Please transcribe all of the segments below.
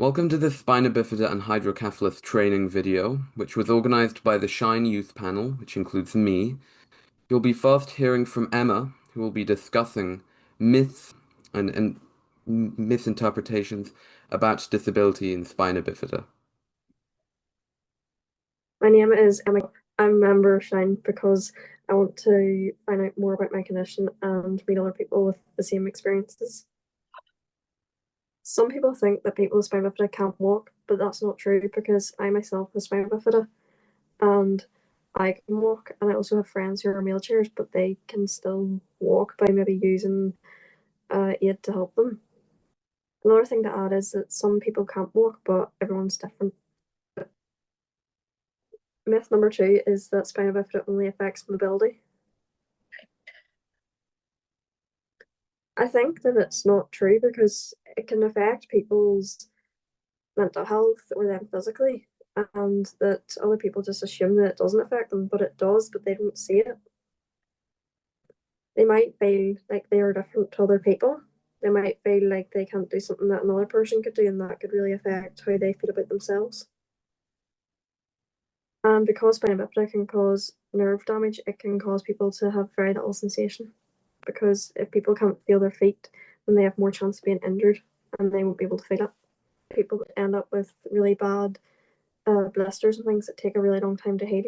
Welcome to this spina bifida and hydrocephalus training video, which was organized by the Shine Youth Panel, which includes me. You'll be first hearing from Emma, who will be discussing myths and misinterpretations about disability in spina bifida. My name is Emma. I'm a member of Shine because I want to find out more about my condition and meet other people with the same experiences. Some people think that people with spina bifida can't walk, but that's not true because I myself have spina bifida and I can walk, and I also have friends who are in wheelchairs, but they can still walk by maybe using aid to help them. Another thing to add is that some people can't walk, but everyone's different. Myth number two is that spina bifida only affects mobility. I think that it's not true because it can affect people's mental health or them physically, and that other people just assume that it doesn't affect them, but it does, but they don't see it. They might feel like they are different to other people. They might feel like they can't do something that another person could do, and that could really affect how they feel about themselves. And because spina bifida can cause nerve damage, it can cause people to have very little sensation. Because if people can't feel their feet, then they have more chance of being injured and they won't be able to feel it. People end up with really bad blisters and things that take a really long time to heal.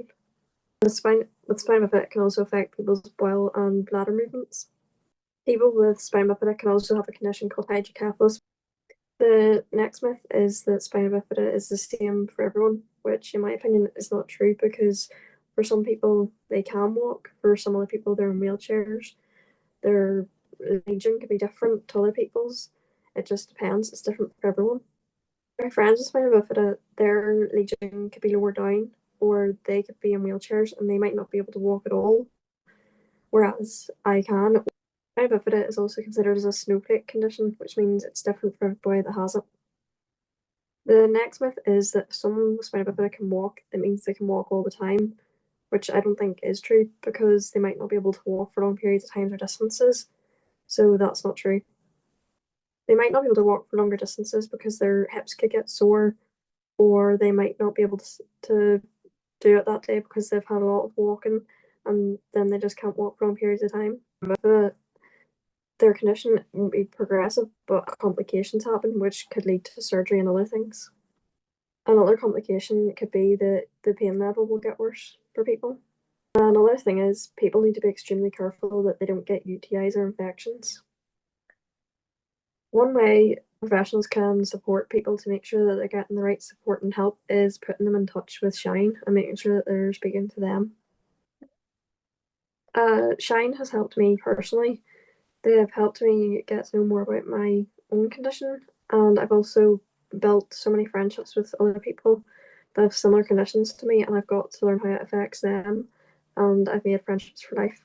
The spine with spina bifida can also affect people's bowel and bladder movements. People with spina bifida can also have a condition called hydrocephalus. The next myth is that spina bifida is the same for everyone, which in my opinion is not true because for some people they can walk, for some other people they're in wheelchairs. Their legion could be different to other people's. It just depends. It's different for everyone. My friends with spina bifida, their legion could be lower down, or they could be in wheelchairs and they might not be able to walk at all, whereas I can. Spina bifida is also considered as a snowflake condition, which means it's different for everybody that has it. The next myth is that if someone with spina bifida can walk, it means they can walk all the time, which I don't think is true because they might not be able to walk for long periods of time or distances. So that's not true. They might not be able to walk for longer distances because their hips could get sore, or they might not be able to do it that day because they've had a lot of walking and then they just can't walk for long periods of time. But their condition won't be progressive, but complications happen, which could lead to surgery and other things. Another complication could be that the pain level will get worse for people. Another thing is people need to be extremely careful that they don't get UTIs or infections. One way professionals can support people to make sure that they're getting the right support and help is putting them in touch with Shine and making sure that they're speaking to them. Shine has helped me personally. They have helped me get to know more about my own condition, and I've also built so many friendships with other people that have similar conditions to me, and I've got to learn how it affects them, and I've made friendships for life.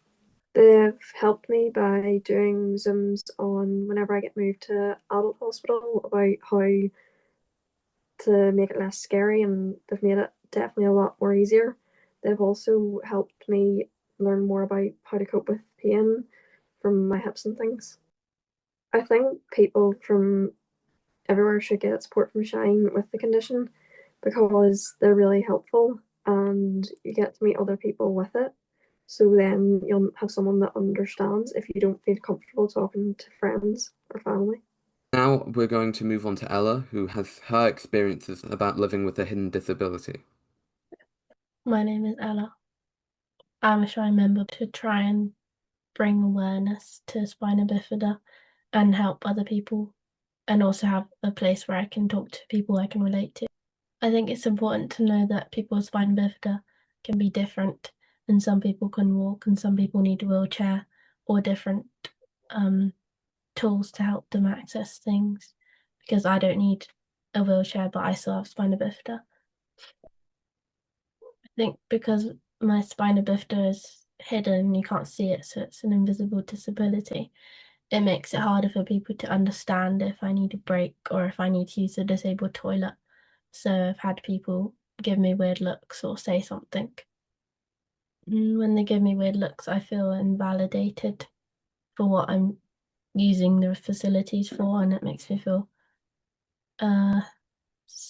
They've helped me by doing Zooms on whenever I get moved to adult hospital about how to make it less scary, and they've made it definitely a lot more easier. They've also helped me learn more about how to cope with pain from my hips and things. I think people from everywhere should get support from Shine with the condition because they're really helpful and you get to meet other people with it. So then you'll have someone that understands if you don't feel comfortable talking to friends or family. Now we're going to move on to Ella, who has her experiences about living with a hidden disability. My name is Ella. I'm a Shy member to try and bring awareness to spina bifida and help other people, and also have a place where I can talk to people I can relate to. I think it's important to know that people with spina bifida can be different, and some people can walk and some people need a wheelchair or different tools to help them access things, because I don't need a wheelchair but I still have spina bifida. I think because my spina bifida is hidden, you can't see it, so it's an invisible disability. It makes it harder for people to understand if I need a break or if I need to use a disabled toilet. So I've had people give me weird looks or say something. When they give me weird looks, I feel invalidated for what I'm using the facilities for, and it makes me feel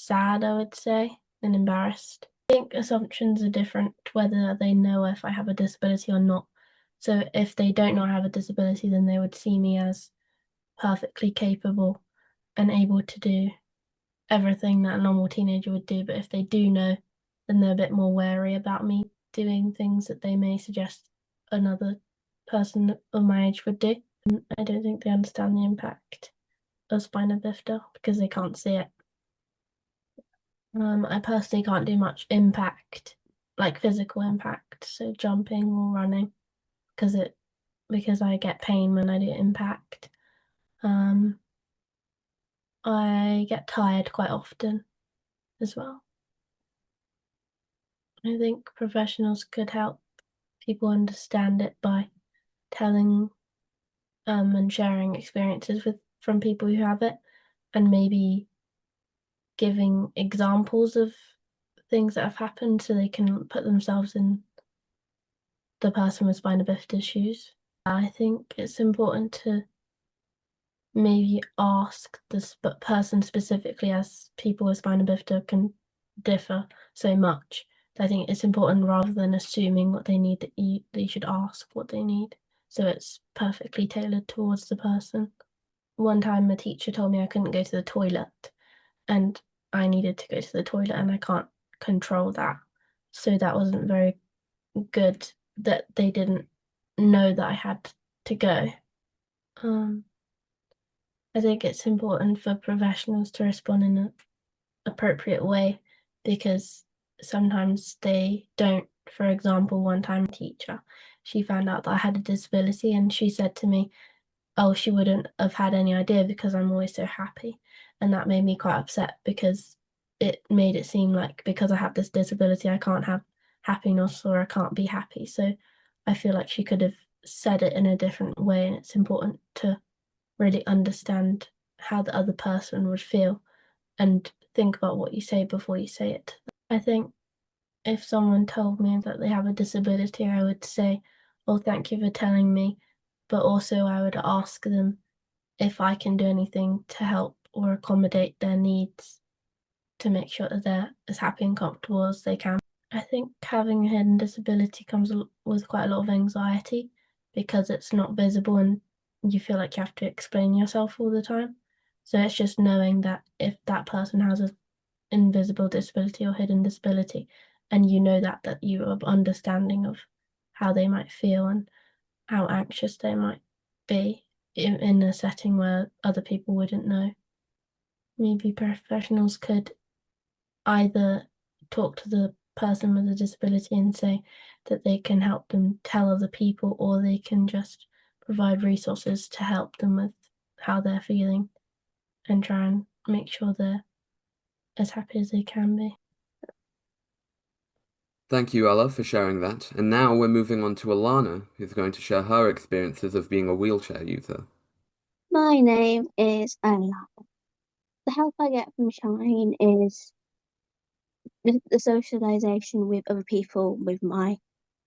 sad, I would say, and embarrassed. I think assumptions are different whether they know if I have a disability or not. So if they don't know I have a disability, then they would see me as perfectly capable and able to do everything that a normal teenager would do. But if they do know, then they're a bit more wary about me doing things that they may suggest another person of my age would do. And I don't think they understand the impact of spina bifida because they can't see it. I personally can't do much impact, like physical impact, so jumping or running, because I get pain when I do impact. I get tired quite often as well. I think professionals could help people understand it by telling and sharing experiences from people who have it, and maybe giving examples of things that have happened so they can put themselves in the person with spina bifida's shoes. I think it's important to maybe ask the person specifically, as people with spina bifida can differ so much. I think it's important, rather than assuming what they need, that you should ask what they need, so it's perfectly tailored towards the person. One time a teacher told me I couldn't go to the toilet, and I needed to go to the toilet and I can't control that. So that wasn't very good that they didn't know that I had to go. I think it's important for professionals to respond in an appropriate way, because sometimes they don't. For example, one time a teacher, she found out that I had a disability and she said to me, oh, she wouldn't have had any idea because I'm always so happy. And that made me quite upset, because it made it seem like because I have this disability, I can't have happiness or I can't be happy. So I feel like she could have said it in a different way, and it's important to really understand how the other person would feel and think about what you say before you say it. I think if someone told me that they have a disability, I would say, oh, thank you for telling me. But also I would ask them if I can do anything to help or accommodate their needs to make sure that they're as happy and comfortable as they can. I think having a hidden disability comes with quite a lot of anxiety, because it's not visible and you feel like you have to explain yourself all the time. So it's just knowing that if that person has an invisible disability or hidden disability, and you know that you are understanding of how they might feel and how anxious they might be in a setting where other people wouldn't know. Maybe professionals could either talk to the person with a disability and say that they can help them tell other people, or they can just provide resources to help them with how they're feeling and try and make sure they're as happy as they can be. Thank you, Ella, for sharing that. And now we're moving on to Alana, who's going to share her experiences of being a wheelchair user. My name is Ella. The help I get from Shine is the socialization with other people with my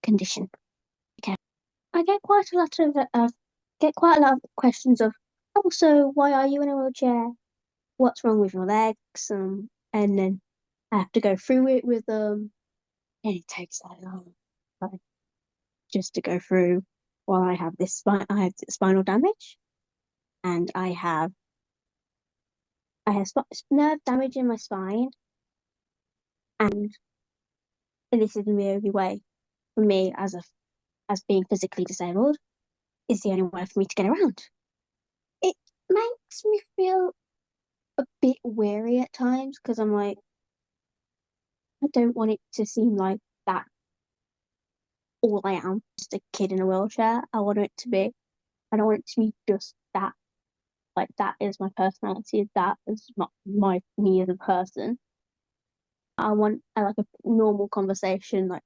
condition. Okay. I get quite a lot of questions of, oh, so why are you in a wheelchair? What's wrong with your legs? And then I have to go through it with them, and it takes a long time just to go through. While I have spinal damage, and I have nerve damage in my spine, and this is the only way for me as being physically disabled, is the only way for me to get around. It makes me feel a bit weary at times, because I'm like, I don't want it to seem like that all I am, just a kid in a wheelchair. I don't want it to be just that. Like, that is my personality, that is my me as a person. I want like a normal conversation, like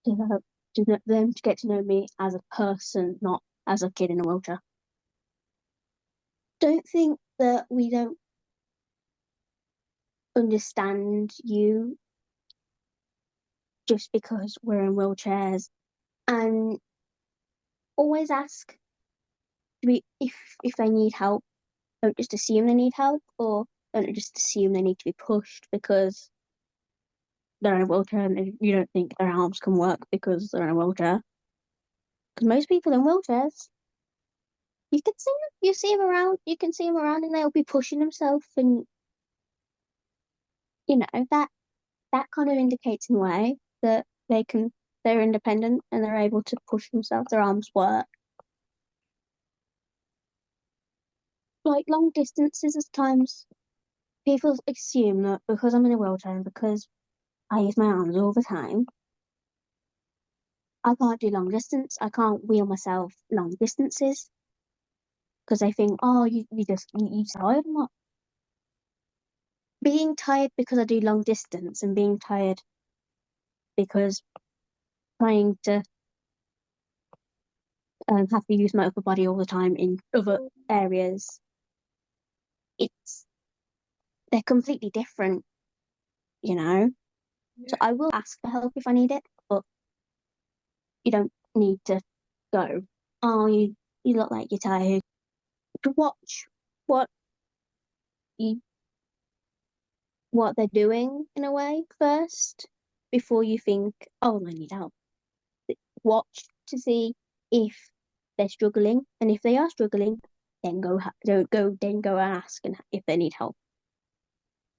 to them to get to know me as a person, not as a kid in a wheelchair. Don't think that we don't understand you just because we're in wheelchairs, and always ask if they need help. Don't just assume they need help, or don't just assume they need to be pushed because they're in a wheelchair and you don't think their arms can work because they're in a wheelchair. Because most people in wheelchairs, you can see them, you can see them around and they'll be pushing themselves and, that kind of indicates in a way that they're independent and they're able to push themselves, their arms work. Like long distances, at times, people assume that because I'm in a wheelchair and because I use my arms all the time, I can't do long distance. I can't wheel myself long distances because they think, oh, you tired a lot. Being tired because I do long distance and being tired because trying to have to use my upper body all the time in other areas, they're completely different, you know. So I will ask for help if I need it, but you don't need to go, oh, you look like you're tired. To watch what you what they're doing in a way first before you think, oh, I need help. Watch to see if they're struggling, and if they are struggling, then go and ask and if they need help.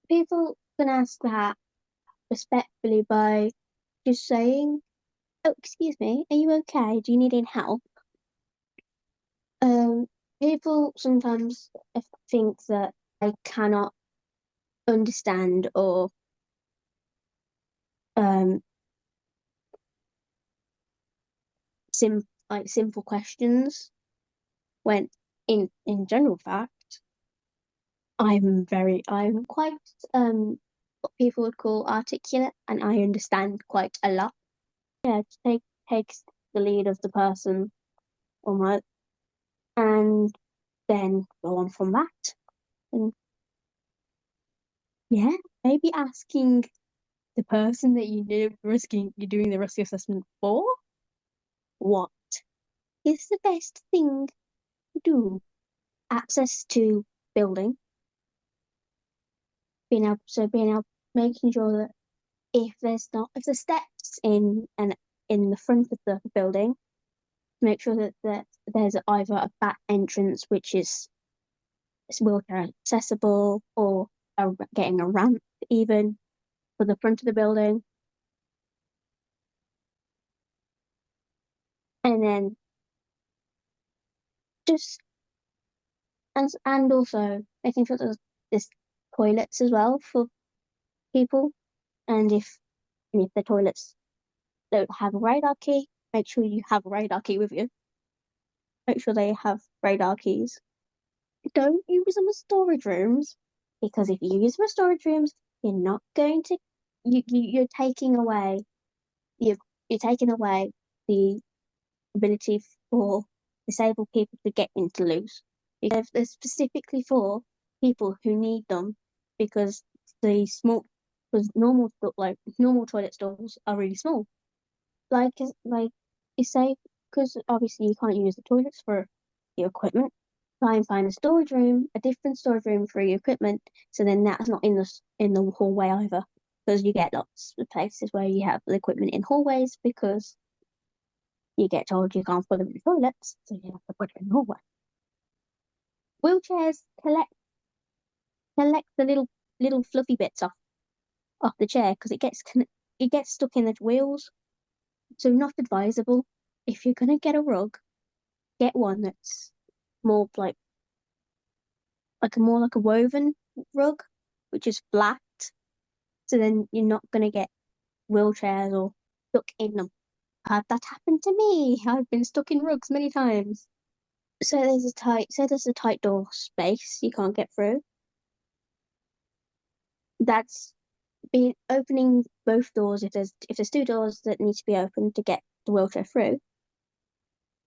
People can ask that respectfully by just saying, oh, excuse me, are you okay? Do you need any help? People sometimes think that I cannot understand or um simple questions when in general fact I'm quite what people would call articulate and I understand quite a lot. Yeah, it takes the lead of the person almost and then go on from that. And yeah, maybe asking the person that you're doing the risk assessment for, what is the best thing to do? Access to building, making sure that if the steps in the front of the building, make sure that there's either a back entrance which is wheelchair accessible or getting a ramp even for the front of the building. And then just and also making sure there's toilets as well for people. And if the toilets don't have a radar key, make sure you have a radar key with you. Make sure they have radar keys. Don't use them as storage rooms, because if you use them as storage rooms, you're not going to you're taking away you're taking away the ability for disabled people to get into loos. Because they're specifically for people who need them, because normal toilet stalls are really small. Like it's safe because obviously you can't use the toilets for your equipment. Try and find a different storage room for your equipment, so then that's not in the hallway either, because you get lots of places where you have the equipment in hallways because you get told you can't put them in the toilets, so you have to put it in the hallway. Wheelchairs collect the little fluffy bits off the chair because it gets stuck in the wheels, so not advisable. If you're gonna get a rug, get one that's more like a woven rug, which is flat. So then you're not gonna get wheelchairs or stuck in them. Had that happen to me. I've been stuck in rugs many times. So there's a tight door space you can't get through. That's been opening both doors if there's two doors that need to be opened to get the wheelchair through.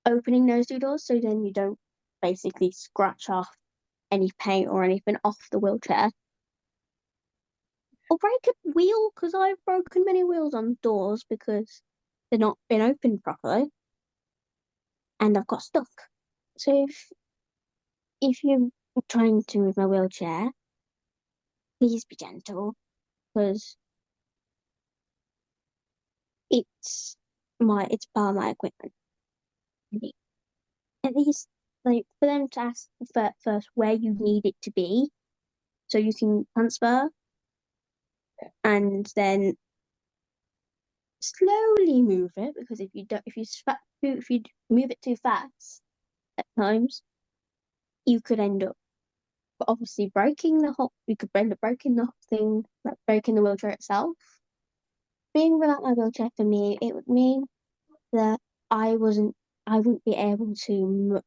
Opening those two doors so then you don't basically scratch off any paint or anything off the wheelchair. Or break a wheel, because I've broken many wheels on doors because they're not been opened properly. And I've got stuck. So if you're trying to move my wheelchair, please be gentle because it's part of my equipment. At least, like, for them to ask first where you need it to be so you can transfer and then slowly move it, because if you move it too fast at times, you could end up obviously you could end up breaking the thing, like breaking the wheelchair itself. Being without my wheelchair for me, it would mean that I wouldn't be able to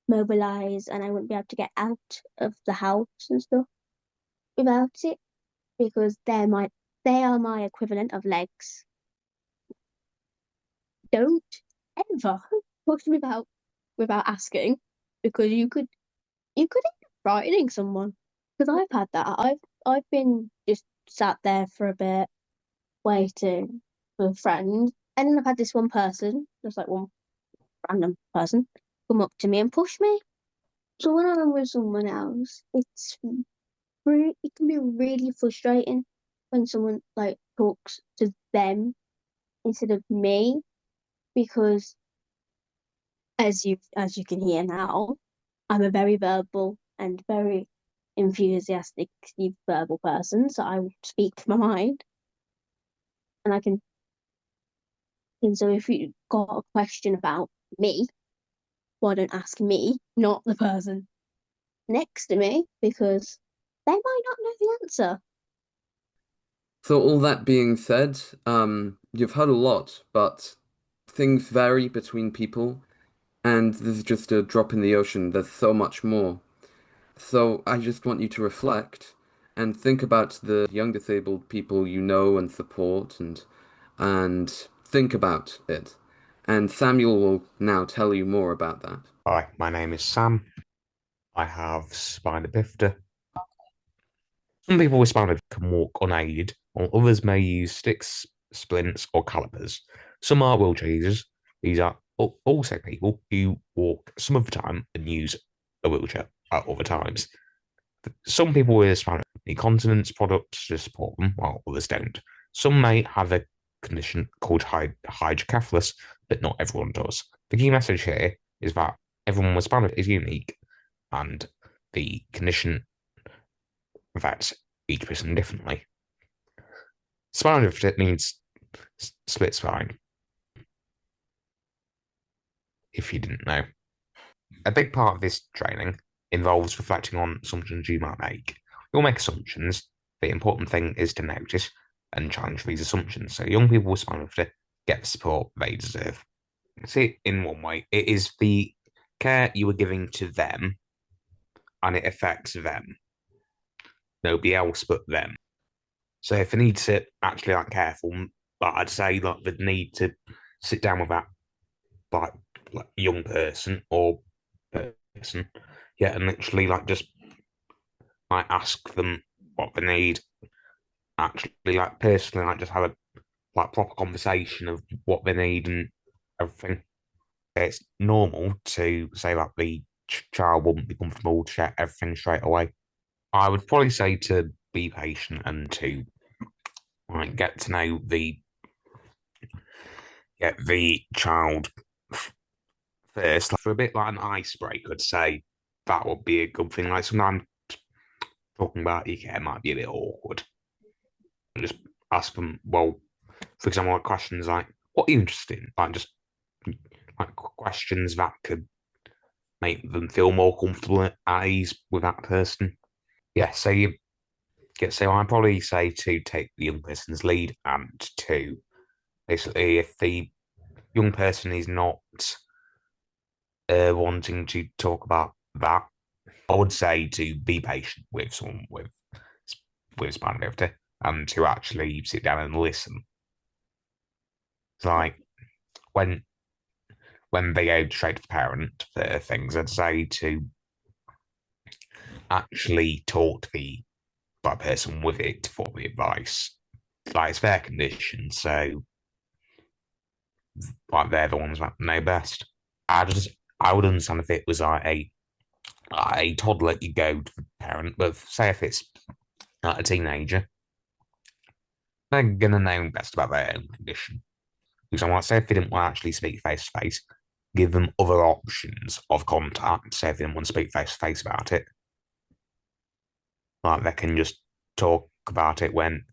mobilize, and I wouldn't be able to get out of the house and stuff without it, because they are my equivalent of legs. Don't ever push without asking, because you could end up frightening someone. Because I've had that. I've been just sat there for a bit waiting for a friend, and then I've had this one person, just like one random person, come up to me and push me. So when I'm with someone else, it can be really frustrating when someone like talks to them instead of me, because as you can hear now, I'm a very verbal and very enthusiastic verbal person, so I will speak my mind, and I can. And so if you got a question about me, why don't ask me, not the person next to me, because they might not know the answer. So all that being said, you've heard a lot, but things vary between people, and this is just a drop in the ocean. There's so much more. So I just want you to reflect and think about the young disabled people you know and support and think about it. And Samuel will now tell you more about that. Hi, my name is Sam. I have spina bifida. Some people with spina bifida can walk unaided, while others may use sticks, splints, or calipers. Some are wheelchair users. These are also people who walk some of the time and use a wheelchair at other times. Some people with spina need continence products to support them, while others don't. Some may have a condition called hydrocephalus, but not everyone does. The key message here is that everyone with spina is unique, and the condition affects each person differently. Spinal bifida needs split spine, if you didn't know. A big part of this training involves reflecting on assumptions you might make. You'll make assumptions. The important thing is to notice and challenge these assumptions. So young people with spinal bifida get the support they deserve. See it in one way. It is the care you are giving to them, and it affects them. Nobody else but them. So if they need to actually careful, but I'd say the need to sit down with that like young person or person, yeah, and literally just ask them what they need. Actually, personally, just have a proper conversation of what they need and everything. It's normal to say that the child wouldn't be comfortable to share everything straight away. I would probably say to be patient and to get to know the child first, for a bit like an icebreaker. I'd say that would be a good thing. Like sometimes talking about your care might be a bit awkward. Just ask them, well, for example, questions like, "What are you interested in?" Just questions that could make them feel more comfortable at ease with that person. Yeah, so I'd probably say to take the young person's lead, and to basically, if the young person is not wanting to talk about that, I would say to be patient with someone with spina bifida and to actually sit down and listen. It's like when they go straight to the parent for things, I'd say to actually talk to the person with it for the advice. It's their condition, so they're the ones that know best. I would understand if it was a toddler, you go to the parent, but say if it's like a teenager, they're gonna know best about their own condition. Because I might say if they didn't want to actually speak face to face, give them other options of contact. Say if they didn't want to speak face to face about it, like they can just talk about it when,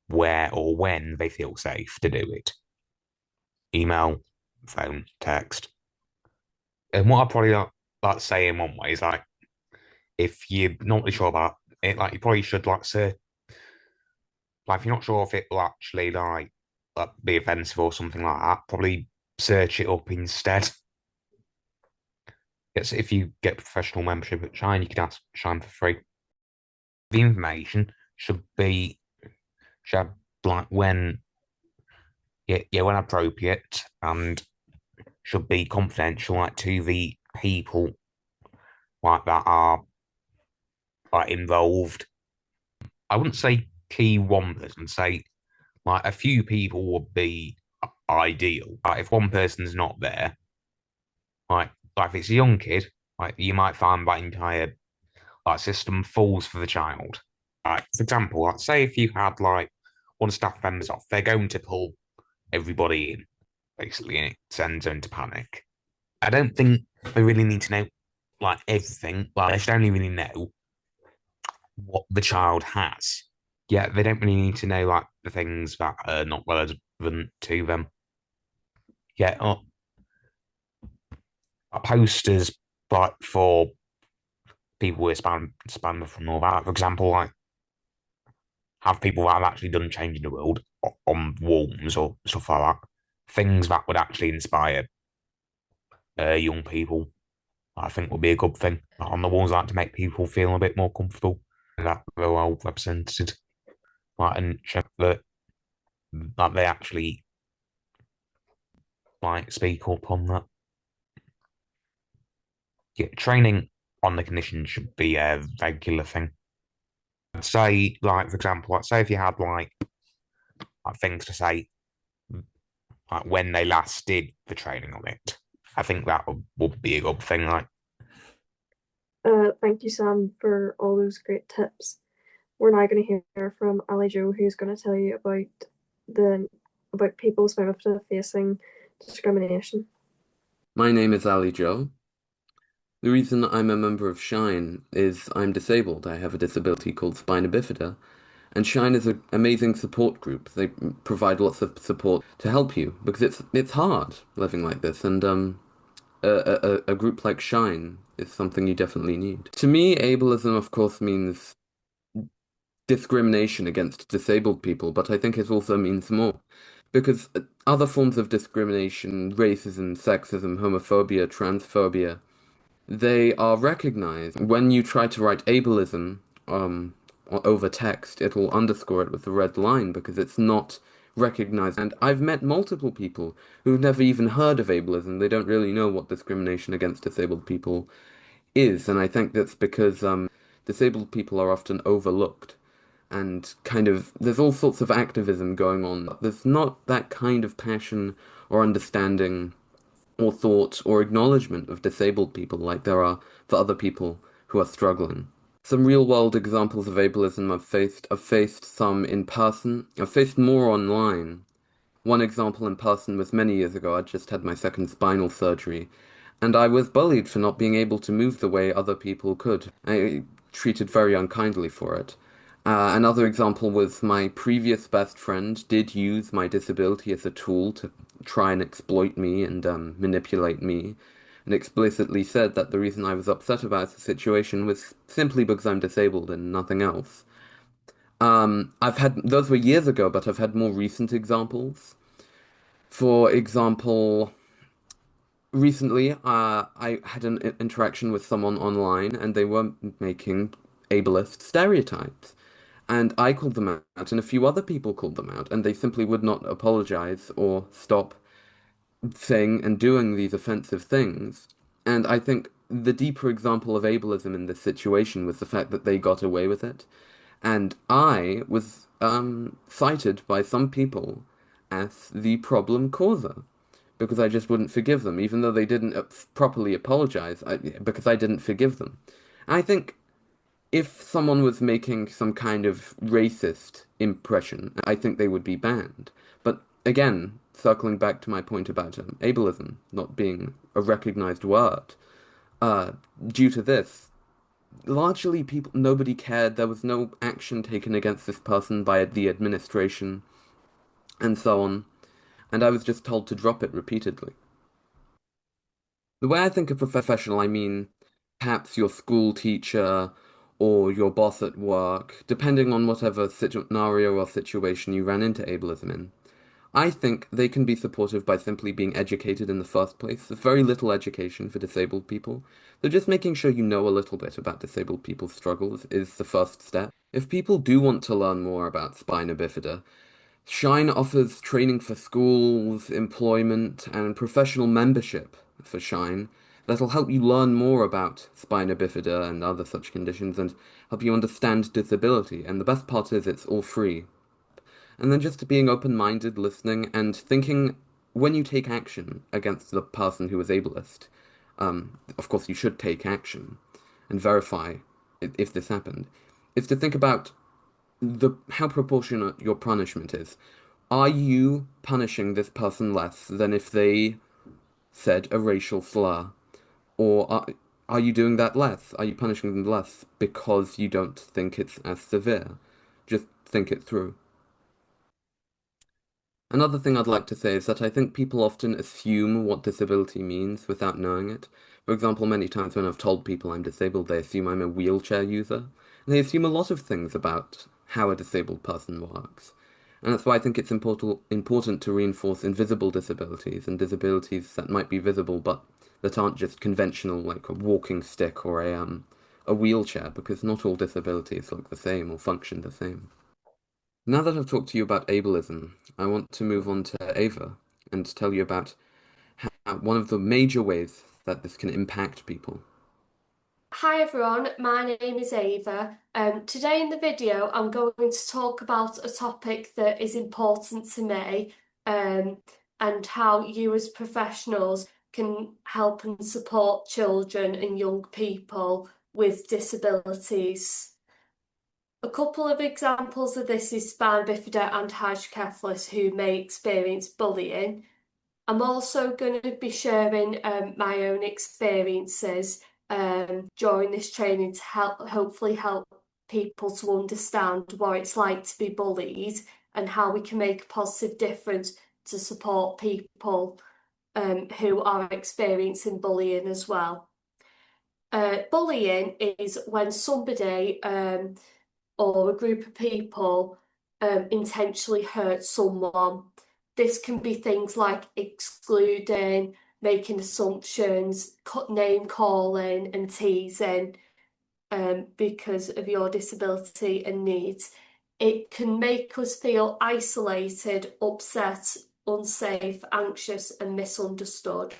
where, or when they feel safe to do it. Email, phone, text. And what I probably like to say in one way is like, if you're not really sure about it, like you probably should like say, like if you're not sure if it will actually like be offensive or something like that, probably search it up instead. Yes, if you get professional membership at Shine, you can ask Shine for free. The information should like when when appropriate and should be confidential, like to the people like that are like involved. I wouldn't say key one person, say like a few people would be ideal. Like if one person's not there, like if it's a young kid, like you might find that entire like system falls for the child. Like for example, like say if you had like one staff members off, they're going to pull everybody in, basically, and it sends them into panic. I don't think they really need to know like everything. Like they should only really know what the child has. Yeah, they don't really need to know like the things that are not relevant to them. Yeah, posters like for people with spinal from all that. For example, like have people that have actually done change in the world on walls or stuff like that. Things that would actually inspire young people, I think would be a good thing on the walls, like to make people feel a bit more comfortable that they're well represented, like and check that like they actually like speak up on that. Yeah, training on the condition should be a regular thing. I'd say, like for example, like say if you had like things to say like when they last did the training on it, I think that would be a good thing. Like, Thank you, Sam, for all those great tips. We're now going to hear from Ali Joe, who's going to tell you about people with bifida facing discrimination. My name is Ali Joe. The reason I'm a member of Shine is I'm disabled. I have a disability called spina bifida, and Shine is an amazing support group. They provide lots of support to help you because it's hard living like this, and a group like Shine is something you definitely need. To me, ableism, of course, means discrimination against disabled people, but I think it also means more. Because other forms of discrimination, racism, sexism, homophobia, transphobia, they are recognized. When you try to write ableism over text, it'll underscore it with a red line because it's not recognized. And I've met multiple people who've never even heard of ableism. They don't really know what discrimination against disabled people is. And I think that's because disabled people are often overlooked. And kind of, there's all sorts of activism going on. There's not that kind of passion or understanding or thought or acknowledgement of disabled people like there are for other people who are struggling. Some real-world examples of ableism I've faced some in person. I've faced more online. One example in person was many years ago. I just had my second spinal surgery, and I was bullied for not being able to move the way other people could. I treated very unkindly for it. Another example was my previous best friend did use my disability as a tool to try and exploit me and manipulate me, and explicitly said that the reason I was upset about the situation was simply because I'm disabled and nothing else. I've had, those were years ago, but I've had more recent examples. For example, recently, I had an interaction with someone online, and they were making ableist stereotypes. And I called them out, and a few other people called them out, and they simply would not apologize or stop saying and doing these offensive things. And I think the deeper example of ableism in this situation was the fact that they got away with it. And I was cited by some people as the problem causer because I just wouldn't forgive them, even though they didn't properly apologize, because I didn't forgive them. I think if someone was making some kind of racist impression, I think they would be banned. But again, circling back to my point about ableism not being a recognized word, uh, due to this, largely nobody cared. There was no action taken against this person by the administration, and so on. And I was just told to drop it repeatedly. The way I think of professional, I mean perhaps your school teacher or your boss at work, depending on whatever scenario or situation you ran into ableism in. I think they can be supportive by simply being educated in the first place. There's very little education for disabled people. So just making sure you know a little bit about disabled people's struggles is the first step. If people do want to learn more about spina bifida, Shine offers training for schools, employment, and professional membership for Shine that'll help you learn more about spina bifida and other such conditions and help you understand disability. And the best part is it's all free. And then just being open-minded, listening, and thinking when you take action against the person who is ableist. Of course, you should take action and verify if this happened. Is to think about how proportionate your punishment is. Are you punishing this person less than if they said a racial slur? Or are you doing that less? Are you punishing them less because you don't think it's as severe? Just think it through. Another thing I'd like to say is that I think people often assume what disability means without knowing it. For example, many times when I've told people I'm disabled, they assume I'm a wheelchair user. And they assume a lot of things about how a disabled person works. And that's why I think it's important to reinforce invisible disabilities and disabilities that might be visible but that aren't just conventional, like a walking stick or a wheelchair, because not all disabilities look the same or function the same. Now that I've talked to you about ableism, I want to move on to Ava and tell you about one of the major ways that this can impact people. Hi everyone, my name is Ava. Today in the video I'm going to talk about a topic that is important to me and how you as professionals can help and support children and young people with disabilities. A couple of examples of this is spina bifida and hydrocephalus who may experience bullying. I'm also going to be sharing my own experiences during this training to hopefully help people to understand what it's like to be bullied and how we can make a positive difference to support people who are experiencing bullying as well. Bullying is when somebody or a group of people intentionally hurt someone. This can be things like excluding, making assumptions, name calling, and teasing because of your disability and needs. It can make us feel isolated, upset, unsafe, anxious, and misunderstood.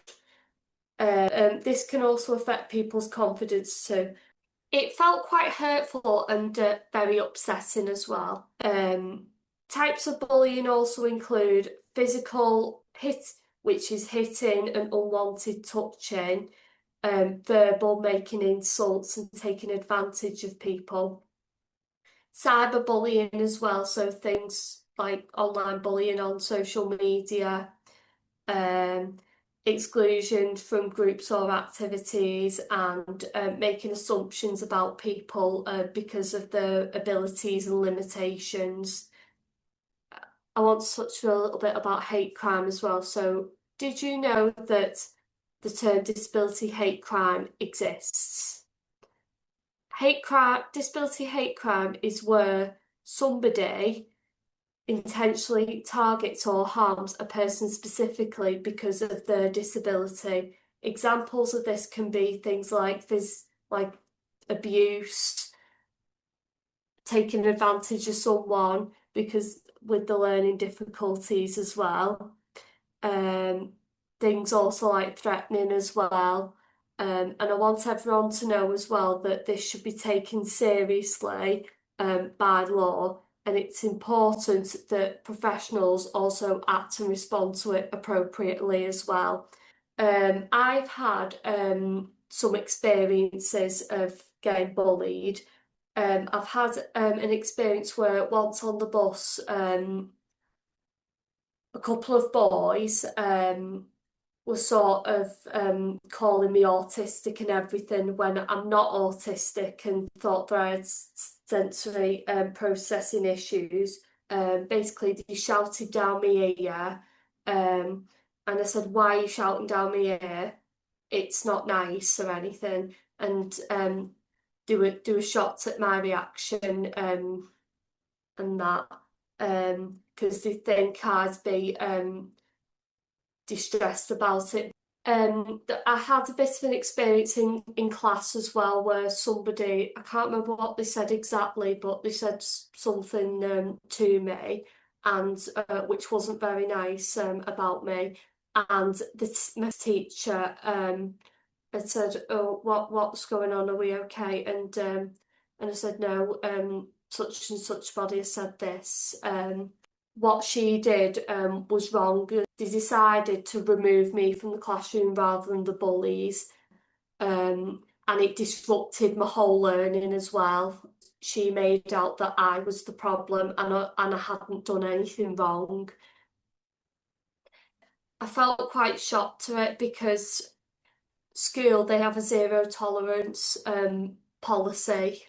This can also affect people's confidence too. It felt quite hurtful and very upsetting as well. Types of bullying also include physical hit, which is hitting and unwanted touching, verbal making insults and taking advantage of people. Cyberbullying as well, so things like online bullying on social media, exclusion from groups or activities, and making assumptions about people because of their abilities and limitations. I want to touch a little bit about hate crime as well. So, did you know that the term disability hate crime exists? Disability hate crime is where somebody intentionally targets or harms a person specifically because of their disability. Examples of this can be things like abuse, taking advantage of someone because with the learning difficulties as well. Things also like threatening as well. And I want everyone to know as well that this should be taken seriously by law, and it's important that professionals also act and respond to it appropriately as well. I've had some experiences of getting bullied. I've had an experience where once on the bus, a couple of boys were sort of calling me autistic and everything when I'm not autistic, and thought that I had sensory processing issues. Basically, they shouted down my ear, and I said, "Why are you shouting down my ear? It's not nice or anything." And do a shocked at my reaction, and that, because they think I'd be distressed about it. I had a bit of an experience in class as well, where somebody, I can't remember what they said exactly, but they said something to me, and which wasn't very nice about me. And my teacher had said, "Oh, what's going on? Are we okay?" And I said, "No, such and such body has said this." What she did was wrong. They decided to remove me from the classroom rather than the bullies, and it disrupted my whole learning as well. She made out that I was the problem, and I hadn't done anything wrong. I felt quite shocked to it, because school, they have a zero tolerance policy.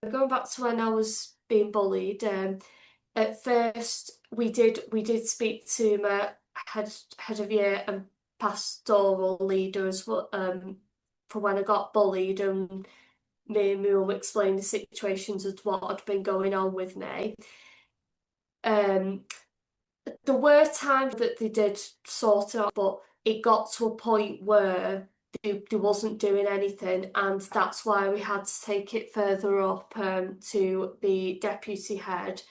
Going back to when I was being bullied, at first we did speak to my head of year and pastoral leaders for when I got bullied, and me and Mum explained the situations of what had been going on with me. There were times that they did sort it out, but it got to a point where they wasn't doing anything, and that's why we had to take it further up to the deputy head.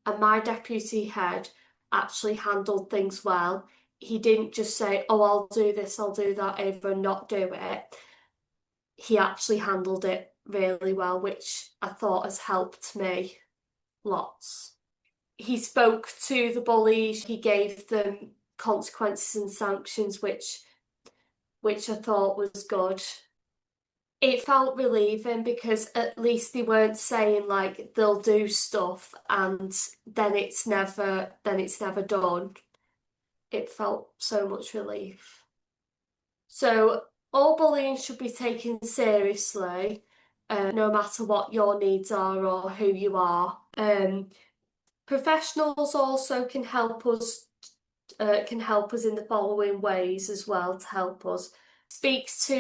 And my deputy head actually handled things well. He didn't just say, "Oh, I'll do this, I'll do that," over and not do it. He actually handled it really well, which I thought has helped me lots. He spoke to the bullies, he gave them consequences and sanctions, which I thought was good. It felt relieving, because at least they weren't saying like they'll do stuff and then it's never done. It felt so much relief. So all bullying should be taken seriously, no matter what your needs are or who you are. Professionals also can help us in the following ways as well to help us. Speak to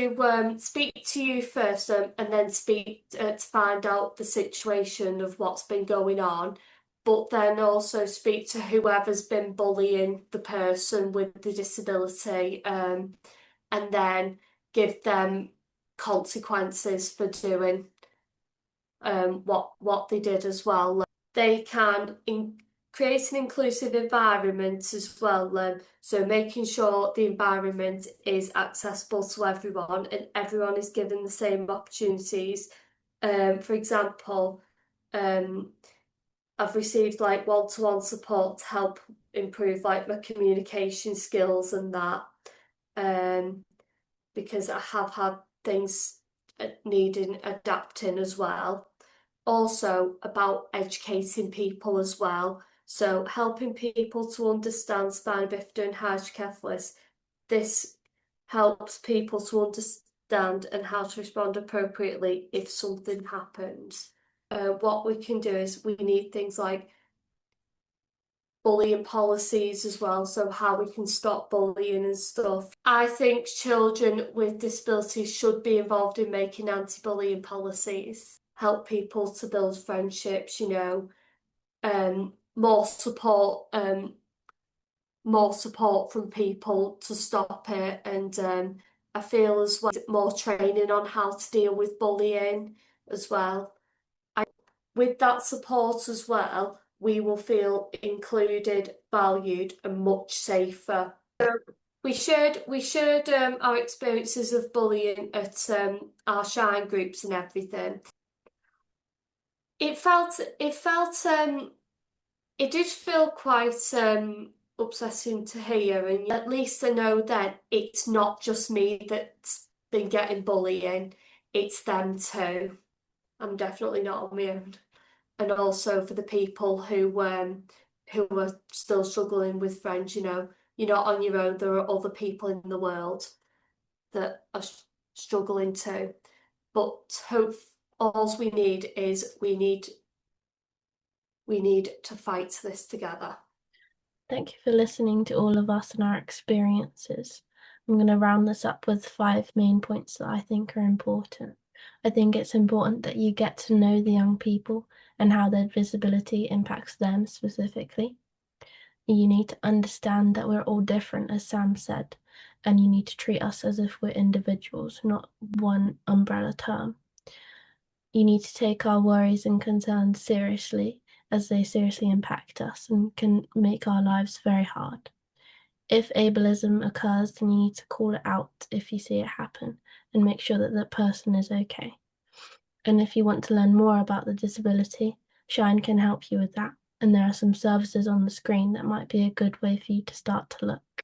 you first, and then speak to find out the situation of what's been going on, but then also speak to whoever's been bullying the person with the disability, and then give them consequences for doing what they did as well. They can create an inclusive environment as well, so making sure the environment is accessible to everyone and everyone is given the same opportunities. For example, I've received like one-to-one support to help improve like my communication skills and that, because I have had things needing adapting as well. Also about educating people as well. So helping people to understand spina bifida and hydrocephalus. This helps people to understand and how to respond appropriately if something happens. What we can do is we need things like bullying policies as well, so how we can stop bullying and stuff. I think children with disabilities should be involved in making anti-bullying policies, help people to build friendships, more support from people to stop it, and I feel as well more training on how to deal with bullying as well. With that support as well, we will feel included, valued, and much safer. So we shared our experiences of bullying at our Shine groups and everything. It did feel quite upsetting to hear, and at least I know that it's not just me that's been getting bullying, it's them too. I'm definitely not on my own. And also for the people who are still struggling with friends, you're not on your own. There are other people in the world that are struggling too. But all we need is we need to fight this together. Thank you for listening to all of us and our experiences. I'm going to round this up with 5 main points that I think are important. I think it's important that you get to know the young people and how their disability impacts them specifically. You need to understand that we're all different, as Sam said, and you need to treat us as if we're individuals, not one umbrella term. You need to take our worries and concerns seriously, as they seriously impact us and can make our lives very hard. If ableism occurs, then you need to call it out if you see it happen and make sure that that person is okay. And if you want to learn more about the disability, Shine can help you with that. And there are some services on the screen that might be a good way for you to start to look.